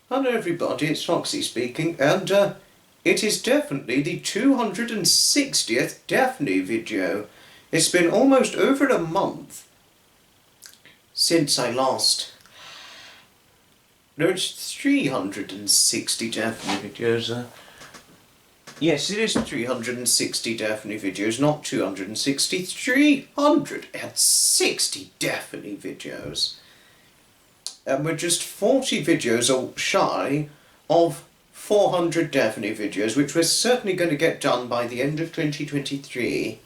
Hello everybody, it's Foxy speaking, and it is definitely the 260th Daphne video. It's been almost over a month since I last... No, it's 360 Daphne videos. Yes, it is 360 Daphne videos, not 260. 360 Daphne videos. And we're just 40 videos shy of 400 Daphne videos, which we're certainly going to get done by the end of 2023.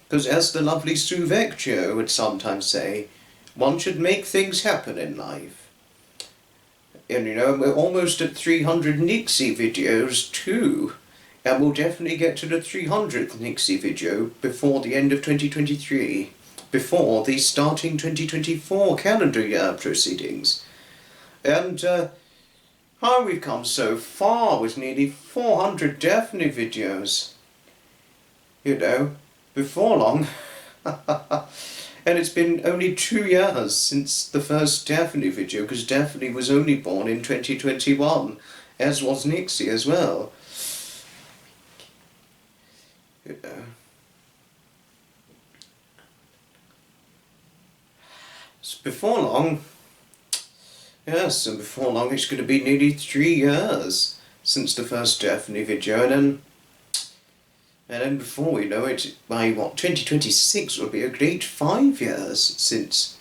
Because as the lovely Sue Vecchio would sometimes say, one should make things happen in life. And you know, we're almost at 300 Nixie videos too. And we'll definitely get to the 300th Nixie video before the end of 2023. Before the starting 2024 calendar year proceedings. And how we've come so far with nearly 400 Daphne videos. You know, before long. And it's been only 2 years since the first Daphne video, because Daphne was only born in 2021, as was Nixie as well. You know. Before long, yes, and before long it's going to be nearly 3 years since the first Daphne video, and then before we know it, by 2026 will be a great 5 years since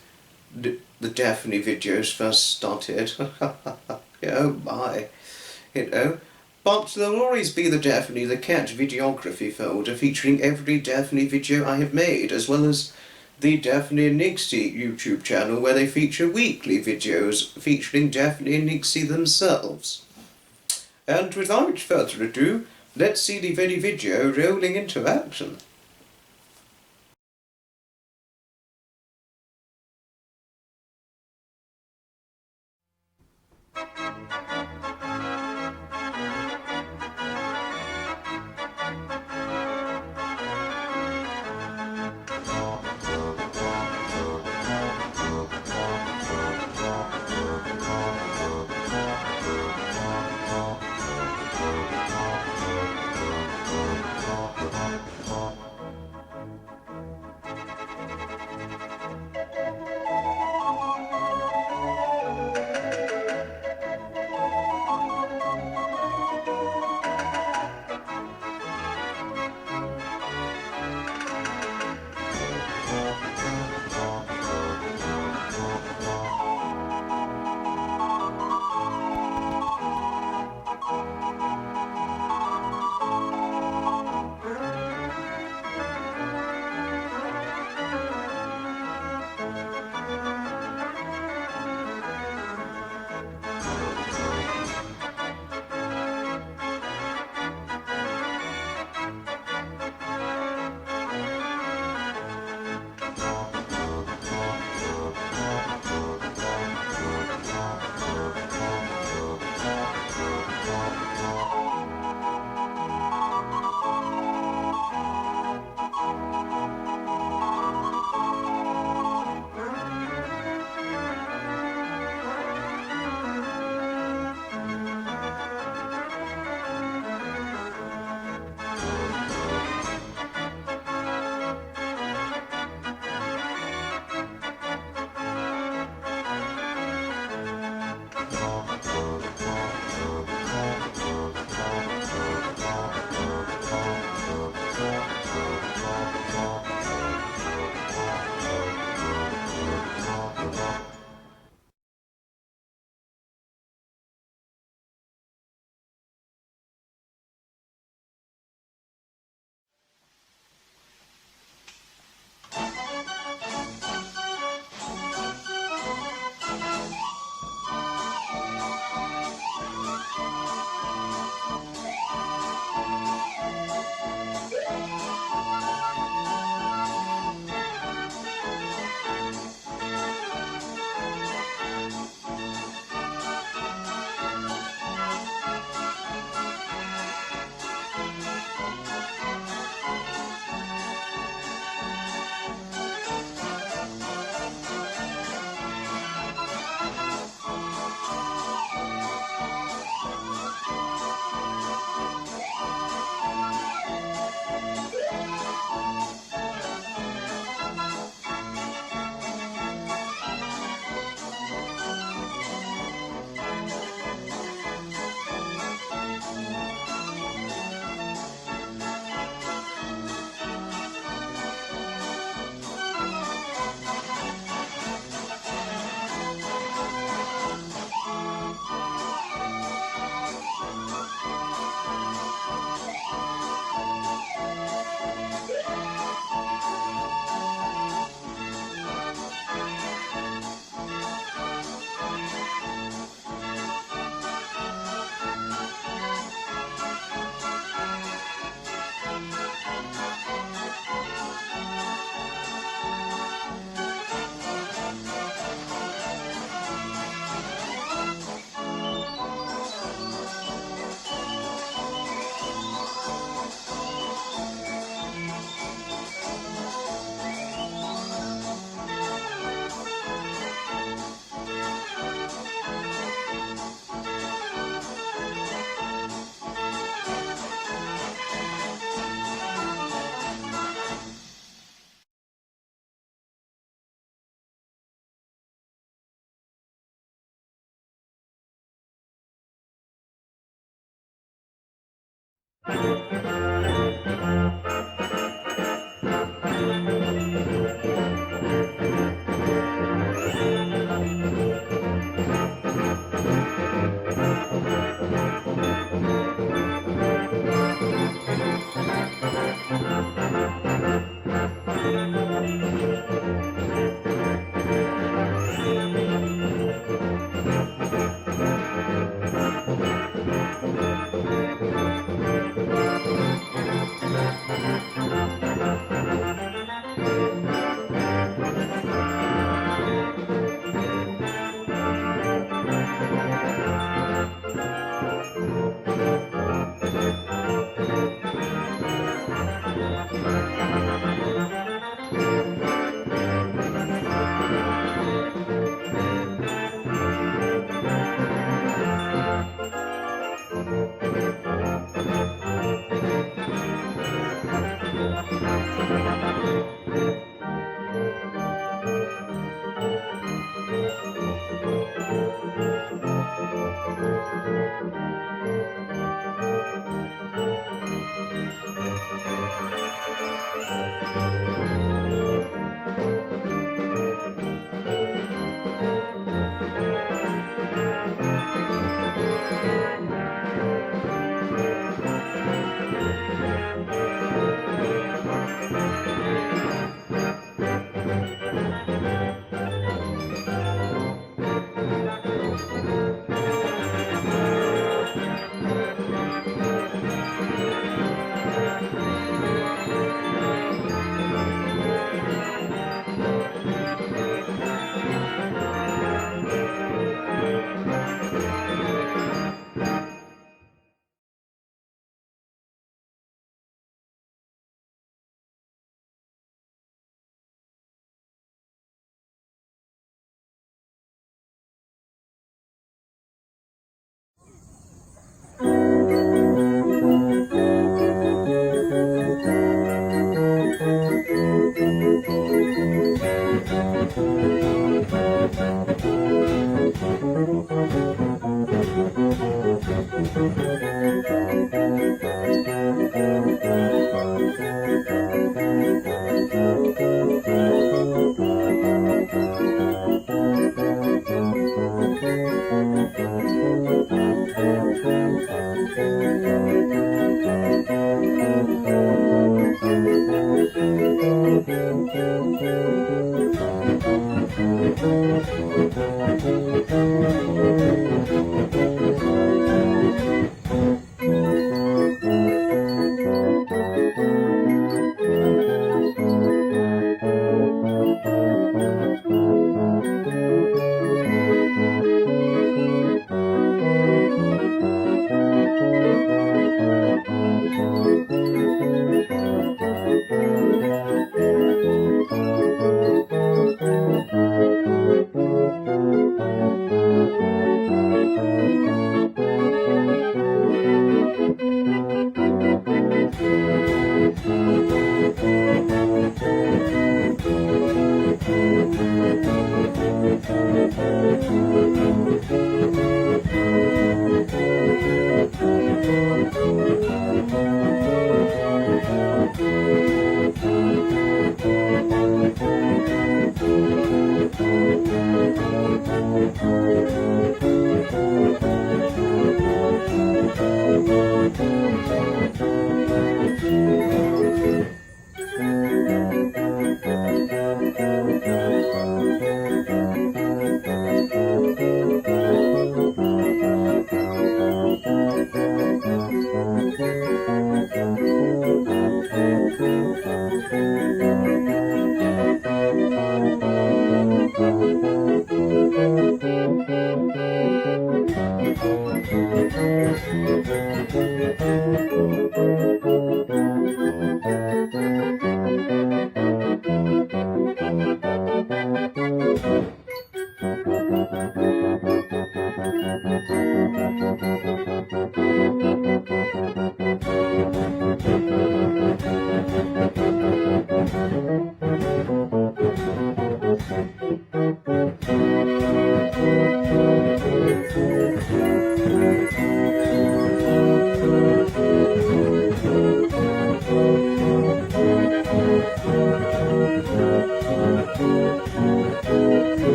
the Daphne videos first started. Oh my, you know. But there'll always be the Daphne the Cat videography folder featuring every Daphne video I have made, as well as the Daphne and Nixie YouTube channel, where they feature weekly videos featuring Daphne and Nixie themselves. And without further ado, let's see the very video rolling into action.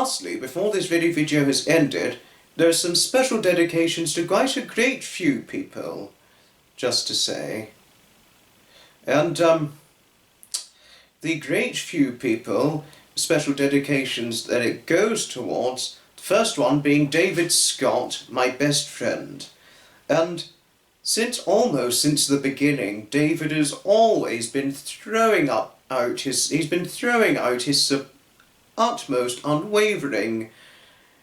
lastly, before this video has ended, there are some special dedications to quite a great few people, just to say. And the great few people, special dedications that it goes towards, the first one being David Scott, my best friend. And since the beginning, David has always been throwing out his utmost unwavering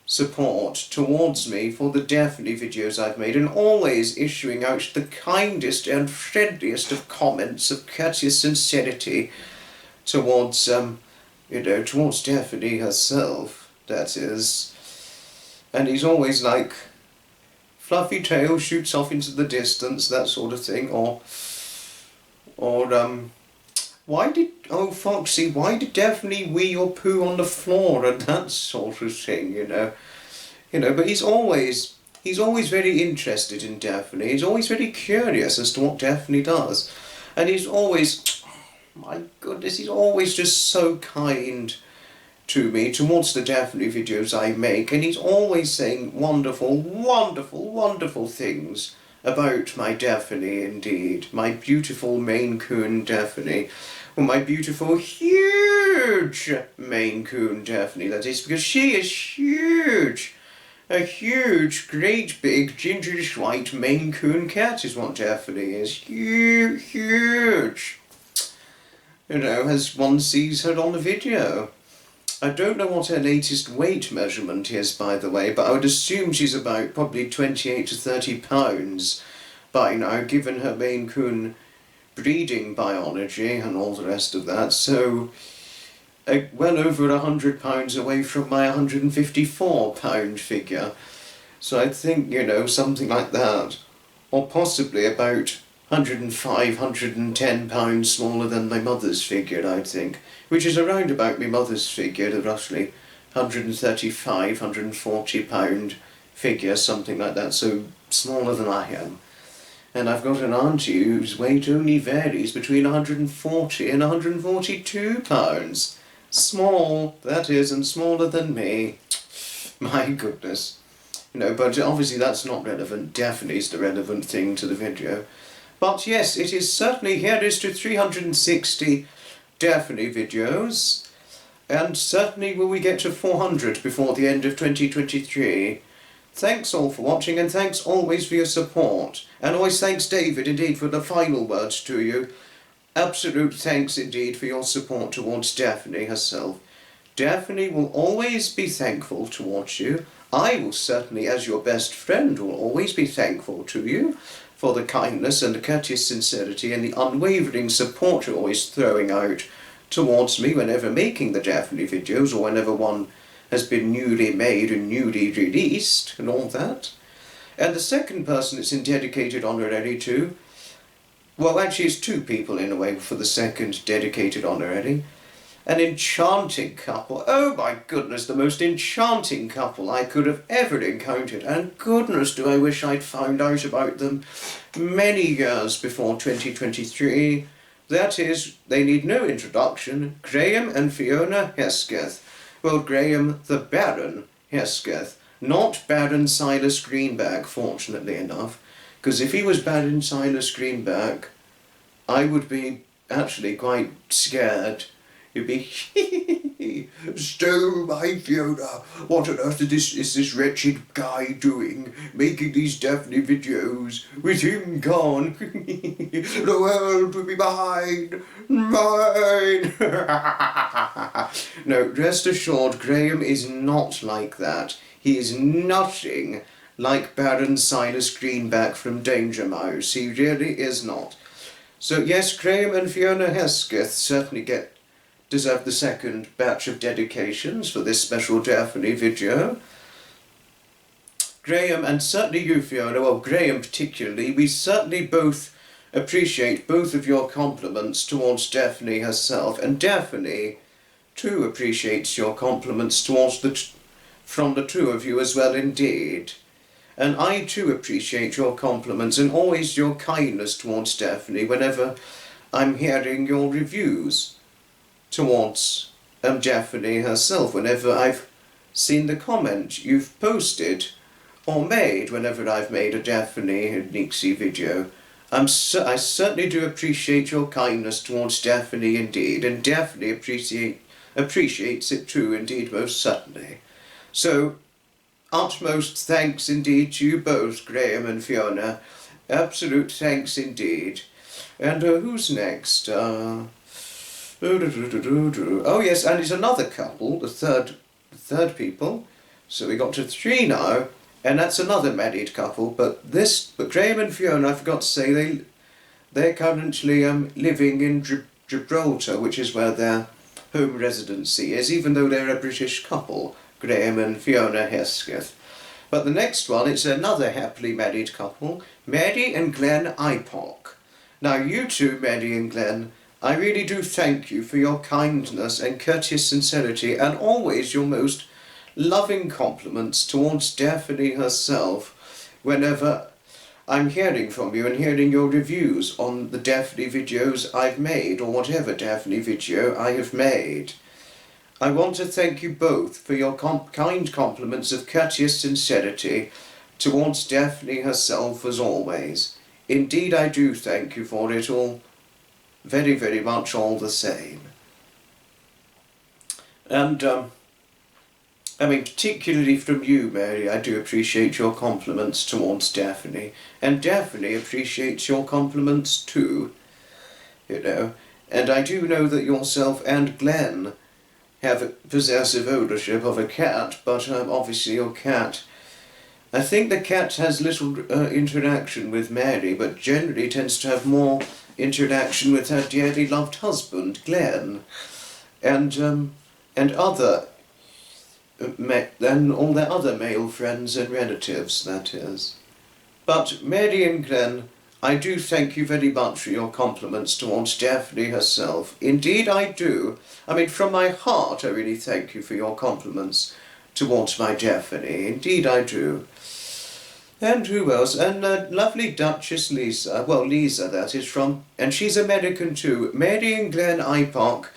support towards me for the Daphne videos I've made, and always issuing out the kindest and friendliest of comments of courteous sincerity towards, towards Daphne herself, that is. And he's always like, fluffy tail shoots off into the distance, that sort of thing, or Foxy, why did Daphne wee your poo on the floor, and that sort of thing, but he's always very interested in Daphne. He's always very curious as to what Daphne does, and he's always, my goodness, he's always just so kind to me towards the Daphne videos I make, and he's always saying wonderful, wonderful, wonderful things about my Daphne indeed, my beautiful Maine Coon Daphne, or my beautiful huge Maine Coon Daphne, that is, because she is huge. A huge, great big, gingerish white Maine Coon cat is what Daphne is. Huge. As one sees her on the video. I don't know what her latest weight measurement is, by the way, but I would assume she's about probably 28 to 30 pounds by now, given her Maine Coon breeding biology and all the rest of that, so well over 100 pounds away from my 154 pound figure. So I think, something like that, or possibly about 105, 110 pounds smaller than my mother's figure, I think, which is around about my mother's figure, the roughly 135, 140 pound figure, something like that, so smaller than I am. And I've got an auntie whose weight only varies between 140 and 142 pounds. Small, that is, and smaller than me. My goodness. But obviously that's not relevant. Daphne's the relevant thing to the video. But yes, it is certainly, here is to 360 Daphne videos. And certainly will we get to 400 before the end of 2023. Thanks all for watching, and thanks always for your support. And always thanks David indeed for the final words to you. Absolute thanks indeed for your support towards Daphne herself. Daphne will always be thankful towards you. I will certainly, as your best friend, will always be thankful to you for the kindness and the courteous sincerity and the unwavering support you're always throwing out towards me whenever making the Daphne videos, or whenever one has been newly made and newly released and all that. And the second person it's in dedicated honorary to, well, actually it's two people in a way for the second dedicated honorary. An enchanting couple. Oh my goodness, the most enchanting couple I could have ever encountered, and goodness do I wish I'd found out about them many years before 2023. That is, they need no introduction, Graham and Fiona Hesketh. Well, Graham, the Baron Hesketh, not Baron Silas Greenback, fortunately enough, because if he was Baron Silas Greenback, I would be actually quite scared. You'd be, stole my Fiona, what on earth is this wretched guy doing, making these Daphne videos, with him gone, the world will be mine. No, rest assured, Graham is not like that. He is nothing like Baron Silas Greenback from Danger Mouse. He really is not. So yes, Graham and Fiona Hesketh certainly deserve the second batch of dedications for this special Daphne video. Graham, and certainly you, Fiona, well, Graham particularly, we certainly both appreciate both of your compliments towards Daphne herself, and Daphne too appreciates your compliments towards from the two of you as well indeed. And I too appreciate your compliments and always your kindness towards Daphne whenever I'm hearing your reviews towards Daphne herself, whenever I've seen the comment you've posted or made whenever I've made a Daphne and Nixie video. I certainly do appreciate your kindness towards Daphne indeed, and Daphne appreciates it too, indeed, most certainly. So, utmost thanks indeed to you both, Graham and Fiona. Absolute thanks indeed. And who's next? Oh yes, and it's another couple, the third people. So we got to 3 now, and that's another married couple. But Graham and Fiona, I forgot to say, they're currently living in Gibraltar, which is where their home residency is, even though they're a British couple, Graham and Fiona Hesketh. But the next one, it's another happily married couple, Mary and Glen Ipock. Now you two, Mary and Glen, I really do thank you for your kindness and courteous sincerity and always your most loving compliments towards Daphne herself whenever I'm hearing from you and hearing your reviews on the Daphne videos I've made, or whatever Daphne video I have made. I want to thank you both for your kind compliments of courteous sincerity towards Daphne herself as always. Indeed I do thank you for it all very, very much all the same. And I mean, particularly from you, Mary, I do appreciate your compliments towards Daphne. And Daphne appreciates your compliments too, you know. And I do know that yourself and Glen have possessive ownership of a cat, but obviously your cat... I think the cat has little interaction with Mary, but generally tends to have more interaction with her dearly loved husband, Glen, and other... than all their other male friends and relatives, that is. But Mary and Glen, I do thank you very much for your compliments towards Daphne herself. Indeed I do. I mean, from my heart I really thank you for your compliments towards my Daphne. Indeed I do. And who else? And lovely Duchess Lisa. Well, Lisa, that is, from... And she's American too. Mary and Glen Ipock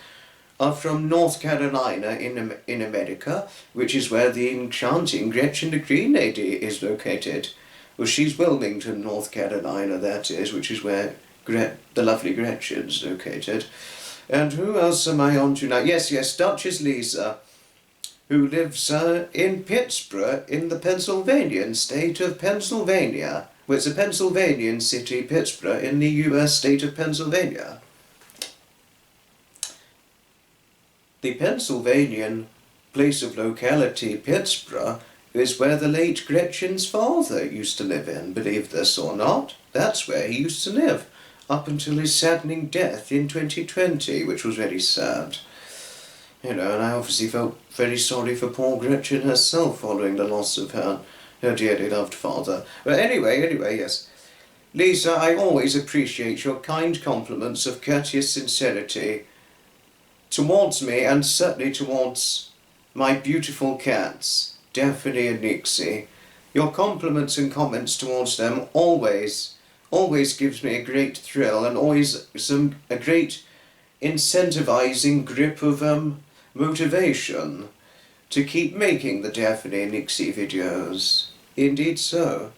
are from North Carolina in America, which is where the enchanting Gretchen the Green Lady is located. Well, she's Wilmington, North Carolina, that is, which is where the lovely Gretchen's located. And who else am I on to now? Yes, Duchess Lisa, who lives in Pittsburgh, in the Pennsylvania state of Pennsylvania. Well, it's a Pennsylvanian city, Pittsburgh, in the US state of Pennsylvania. The Pennsylvanian place of locality, Pittsburgh, is where the late Gretchen's father used to live in, believe this or not. That's where he used to live, up until his saddening death in 2020, which was very sad. You know, and I obviously felt very sorry for poor Gretchen herself following the loss of her dearly loved father. But anyway, yes. Lisa, I always appreciate your kind compliments of courteous sincerity towards me, and certainly towards my beautiful cats, Daphne and Nixie. Your compliments and comments towards them always gives me a great thrill, and always a great incentivizing grip of motivation to keep making the Daphne and Nixie videos. Indeed so.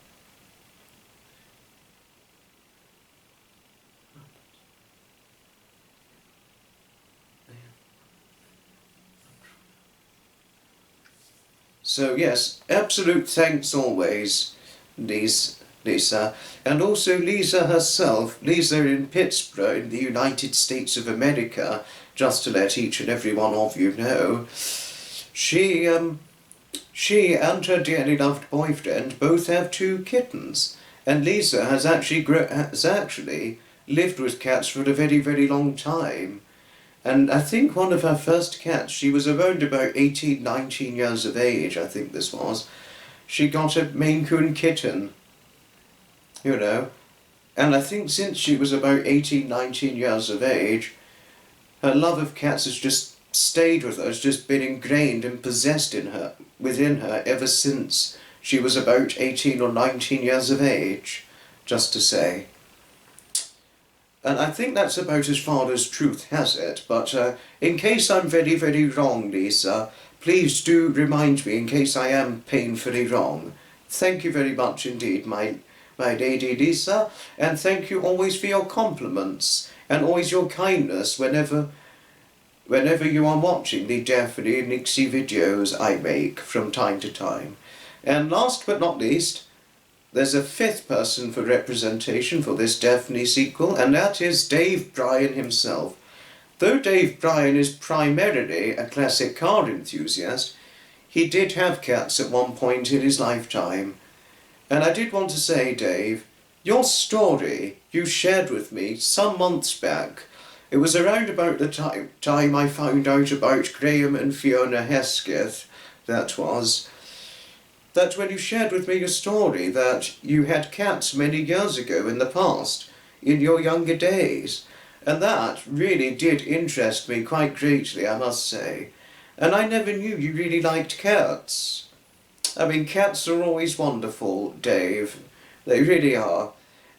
So yes, absolute thanks always, Lisa. And also Lisa herself, Lisa in Pittsburgh in the United States of America, just to let each and every one of you know, she and her dearly loved boyfriend both have 2 kittens, and Lisa has actually lived with cats for a very, very long time. And I think one of her first cats, she was around about 18, 19 years of age, I think this was. She got a Maine Coon kitten, you know. And I think since she was about 18, 19 years of age, her love of cats has just stayed with her, has just been ingrained and possessed within her ever since she was about 18 or 19 years of age, just to say. And I think that's about as far as truth has it, but in case I'm very, very wrong, Lisa, please do remind me in case I am painfully wrong. Thank you very much indeed, my lady Lisa, and thank you always for your compliments and always your kindness whenever you are watching the Daphne and Nixie videos I make from time to time. And last but not least, there's a fifth person for representation for this Daphne sequel, and that is Dave Bryan himself. Though Dave Bryan is primarily a classic car enthusiast, he did have cats at one point in his lifetime. And I did want to say, Dave, your story you shared with me some months back, it was around about the time I found out about Graham and Fiona Hesketh, that when you shared with me your story that you had cats many years ago in the past, in your younger days. And that really did interest me quite greatly, I must say. And I never knew you really liked cats. I mean, cats are always wonderful, Dave. They really are.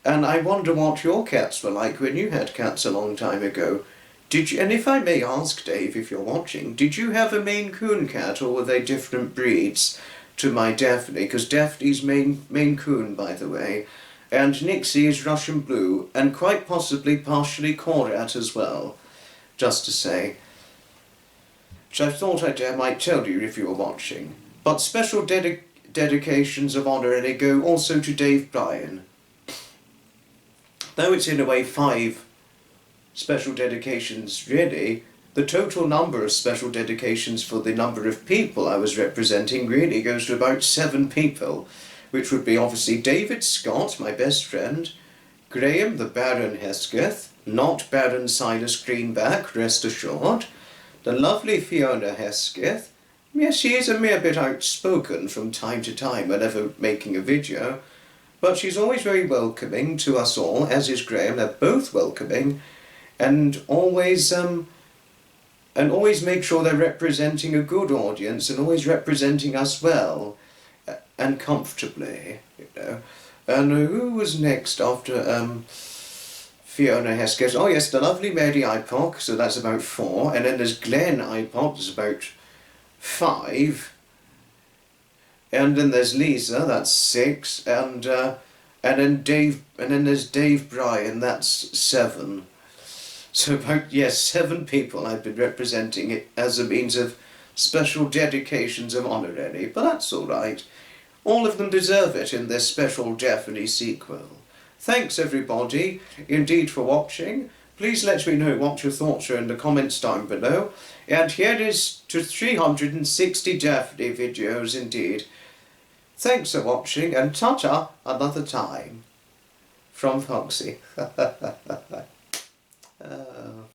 And I wonder what your cats were like when you had cats a long time ago. Did you, and if I may ask, Dave, if you're watching, did you have a Maine Coon cat, or were they different breeds to my Daphne? Because Daphne's Maine Coon, by the way, and Nixie is Russian Blue, and quite possibly partially Korat as well, just to say. Which I thought I might tell you if you were watching. But special dedications of honour and they go also to Dave Bryan. Though it's in a way 5 special dedications really, the total number of special dedications for the number of people I was representing really goes to about 7 people, which would be obviously David Scott, my best friend, Graham the Baron Hesketh, not Baron Silas Greenback, rest assured, the lovely Fiona Hesketh. Yes, she is a mere bit outspoken from time to time whenever making a video, but she's always very welcoming to us all, as is Graham. They're both welcoming, and always make sure they're representing a good audience and always representing us well and comfortably, you know. And who was next after Fiona Hesketh? Oh yes, the lovely Mary Ipock, so that's about 4, and then there's Glen Ipock, there's about 5, and then there's Lisa, that's 6, and then there's Dave Bryan, that's 7. So about, yes, 7 people I've been representing it as a means of special dedications of honorary, but that's all right. All of them deserve it in this special Daphne sequel. Thanks everybody, indeed, for watching. Please let me know what your thoughts are in the comments down below. And here is to 360 Daphne videos indeed. Thanks for watching, and ta-ta another time. From Foxy. Oh.